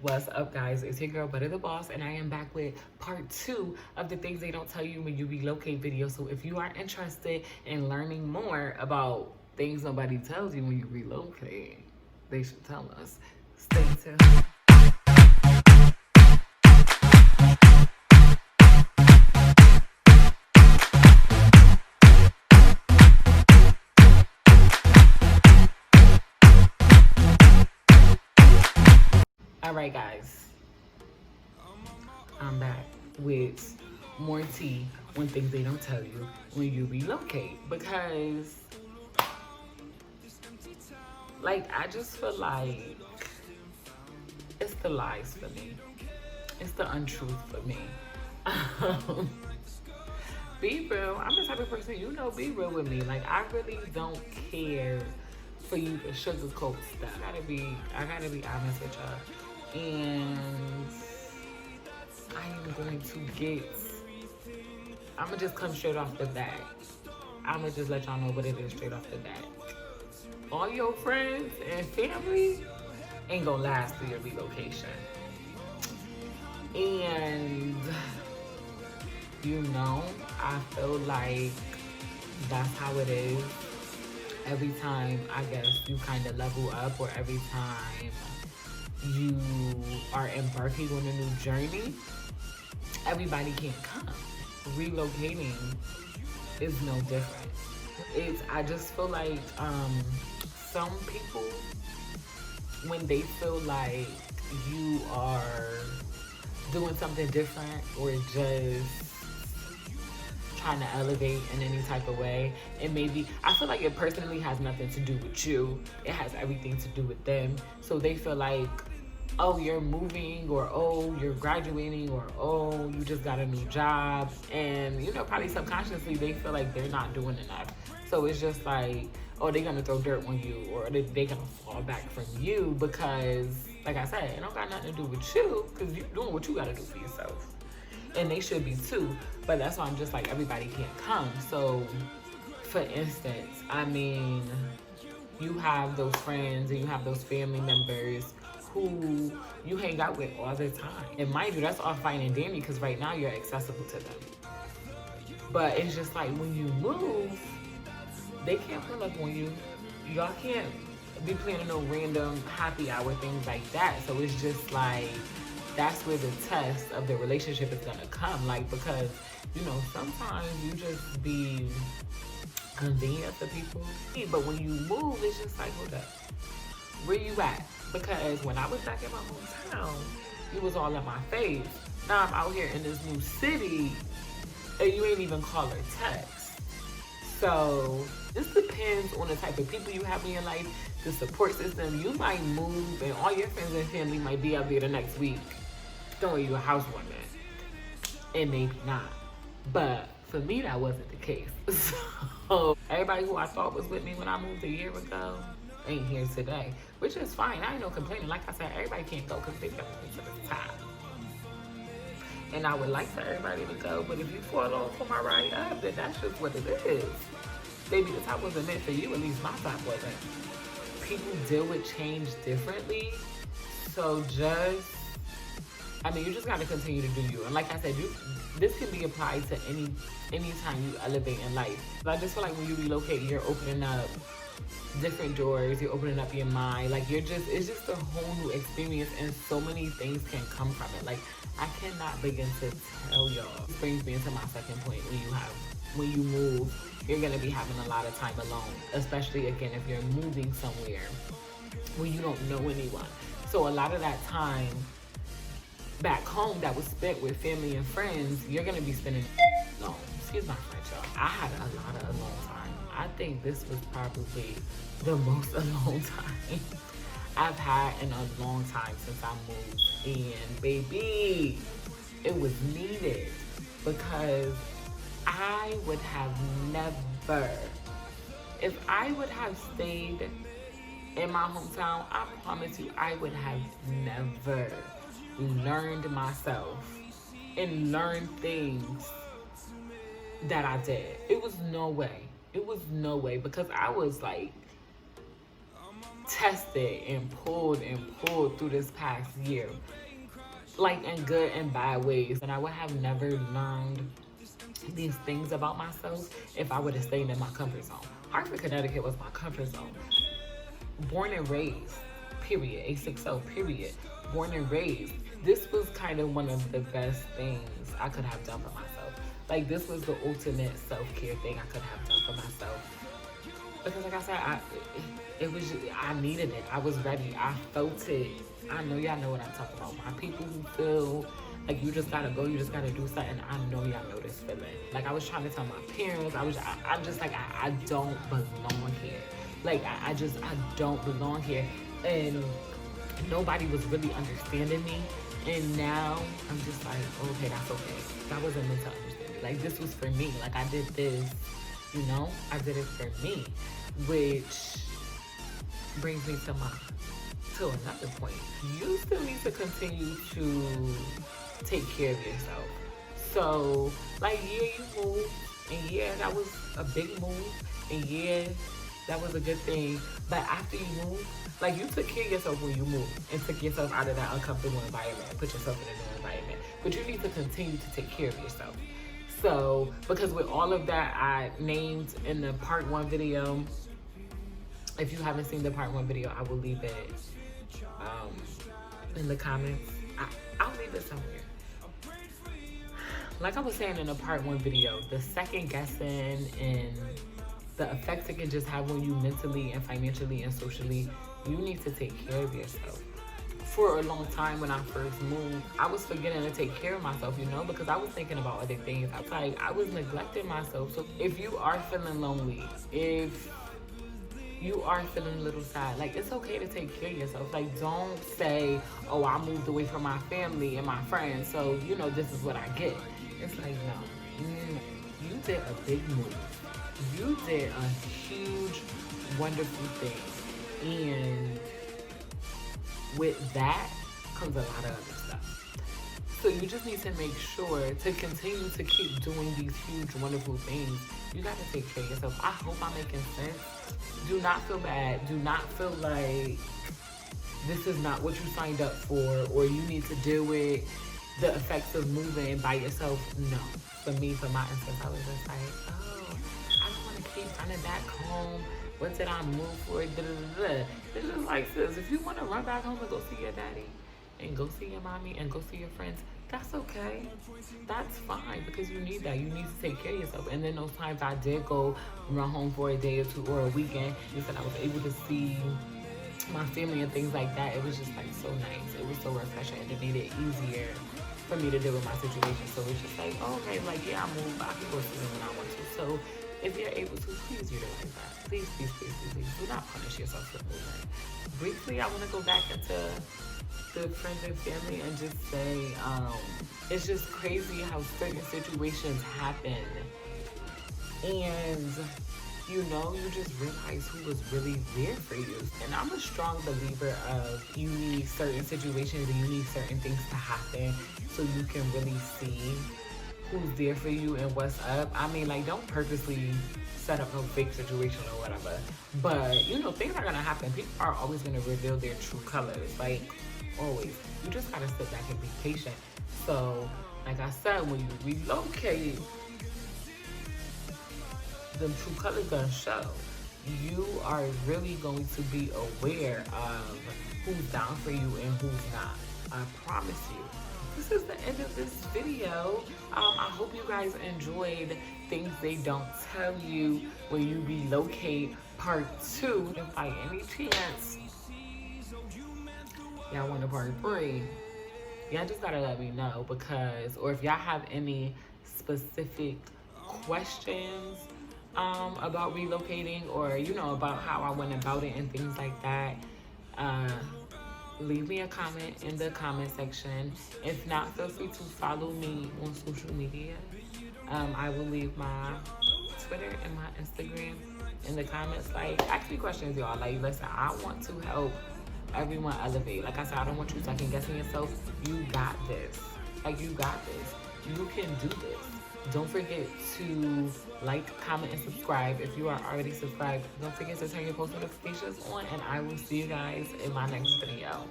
What's up, guys? It's your girl, Butter the Boss, and I am back with part 2 of the things they don't tell you when you relocate video. So if you are interested in learning more about things nobody tells you when you relocate, they should tell us. Stay tuned. All right, guys, I'm back with more tea when things they don't tell you when you relocate, because I just feel like it's the lies for me. It's the untruth for me. Be real. I'm the type of person, be real with me. Like, I really don't care for you to sugarcoat stuff. I gotta be honest with y'all. And I'm gonna just come straight off the bat. I'm gonna just let y'all know what it is straight off the bat. All your friends and family ain't gonna last through your relocation. And I feel like that's how it is every time, I guess, you kind of level up, or every time you are embarking on a new journey. Everybody can't come. Relocating is no different. I just feel like some people, when they feel like you are doing something different or just trying to elevate in any type of way, and maybe I feel like it personally has nothing to do with you. It has everything to do with them. So they feel like, oh, you're moving, or oh, you're graduating, or oh, you just got a new job, and probably subconsciously they feel like they're not doing enough. So it's just like, oh, they're gonna throw dirt on you, or they're gonna fall back from you, because like I said, it don't got nothing to do with you, because you're doing what you gotta do for yourself. And they should be too, but that's why I'm just like, everybody can't come. So for instance, you have those friends and you have those family members who you hang out with all the time. And mind you, that's all fine and dandy, because right now you're accessible to them. But it's just like, when you move, they can't pull up on you. Y'all can't be planning no random happy hour, things like that. So it's just like, that's where the test of the relationship is gonna come. Like, because, sometimes you just be convenient for people. But when you move, it's just like, hold up, where you at? Because when I was back in my hometown, it was all in my face. Now I'm out here in this new city, and you ain't even call or text. So this depends on the type of people you have in your life, the support system. You might move, and all your friends and family might be out there the next week throwing you a housewarming, and maybe not. But for me, that wasn't the case. So everybody who I thought was with me when I moved a year ago ain't here today, which is fine. I ain't no complaining. Like I said, everybody can't go because they've got to take some time. And I would like for everybody to go, but if you fall off for my ride up, then that's just what it is. Baby, the top wasn't meant for you, at least my top wasn't. People deal with change differently, so you just gotta continue to do you. And like I said, this can be applied to any time you elevate in life. But I just feel like when you relocate, you're opening up different doors, you're opening up your mind. Like, it's just a whole new experience, and so many things can come from it. Like, I cannot begin to tell y'all. This brings me into my second point. When you move, you're gonna be having a lot of time alone, especially again if you're moving somewhere where you don't know anyone. So a lot of that time back home that was spent with family and friends, you're gonna be spending alone. Excuse my French, y'all. I had a lot of alone time. I think this was probably the most alone time I've had in a long time since I moved. And baby, it was needed, because I would have never, if I would have stayed in my hometown, I promise you, I would have never learned myself and learned things that I did. It was no way. Because I was like tested and pulled through this past year, like in good and bad ways. And I would have never learned these things about myself if I would have stayed in my comfort zone. Hartford, Connecticut was my comfort zone. Born and raised, period. A60, period. Born and raised. This was kind of one of the best things I could have done for myself. Like, this was the ultimate self-care thing I could have done for myself. Because like I said, I needed it. I was ready. I felt it. I know y'all know what I'm talking about. My people who feel like you just gotta go, you just gotta do something. I know y'all know this feeling. Like, I was trying to tell my parents, I'm just like, I don't belong here. Like, I don't belong here. And nobody was really understanding me. And now I'm just like, okay, that's okay. That wasn't meant to understand me. Like, this was for me. Like, I did this, you know? I did it for me. Which brings me to another point. You still need to continue to take care of yourself. So, like, yeah, you moved, and yeah, that was a big move, and yeah, that was a good thing. But after you moved, like, you took care of yourself when you moved and took yourself out of that uncomfortable environment and put yourself in a new environment. But you need to continue to take care of yourself. So, because with all of that, I named in the part 1 video, if you haven't seen the part 1 video, I will leave it in the comments. I'll leave it somewhere. Like I was saying in the part 1 video, the second guessing and the effects it can just have on you mentally and financially and socially, you need to take care of yourself. For a long time when I first moved, I was forgetting to take care of myself, you know, because I was thinking about other things. I was neglecting myself. So if you are feeling lonely, if you are feeling a little sad, like, it's okay to take care of yourself. Like, don't say, oh, I moved away from my family and my friends, so, you know, this is what I get. It's like, no. You did a big move. You did a huge, wonderful thing. And with that comes a lot of other stuff. So you just need to make sure to continue to keep doing these huge, wonderful things. You got to take care of yourself. I hope I'm making sense. Do not feel bad. Do not feel like this is not what you signed up for, or you need to deal with the effects of moving by yourself. No. For me, for my instance, I was just like, oh, I don't want to keep running back home. What did I move for? It's just like, sis, if you want to run back home and go see your daddy and go see your mommy and go see your friends, that's okay. That's fine, because you need that. You need to take care of yourself. And then those times I did go run home for a day or two or a weekend, you said I was able to see my family and things like that. It was just like so nice. It was so refreshing, and it made it easier for me to deal with my situation. So it's just like, oh, okay, like, yeah, I moved, but I can go see them when I want to. So if you're able to, please utilize that. Please, please, please, please, please. Do not punish yourself for moving. Briefly, I want to go back into the friends and family and just say, it's just crazy how certain situations happen. And, you know, you just realize who was really there for you. And I'm a strong believer of you need certain situations and you need certain things to happen so you can really see who's there for you and what's up. I mean, like, don't purposely set up no fake situation or whatever. But, you know, things are going to happen. People are always going to reveal their true colors. Like, always. You just got to sit back and be patient. So, like I said, when you relocate, the true colors gonna show. You are really going to be aware of who's down for you and who's not. I promise you. This is the end of this video. I hope you guys enjoyed Things They Don't Tell You When You Relocate Part 2. If by any chance y'all want a part 3, y'all just gotta let me know, because, or if y'all have any specific questions about relocating, or, you know, about how I went about it and things like that, leave me a comment in the comment section. If not, feel free to follow me on social media. I will leave my Twitter and my Instagram in the comments. Like, ask me questions, y'all. Like, listen, I want to help everyone elevate. Like I said, I don't want you second guessing yourself. You got this. Like, you got this. You can do this. Don't forget to like, comment, and subscribe. If you are already subscribed, don't forget to turn your post notifications on, and I will see you guys in my next video.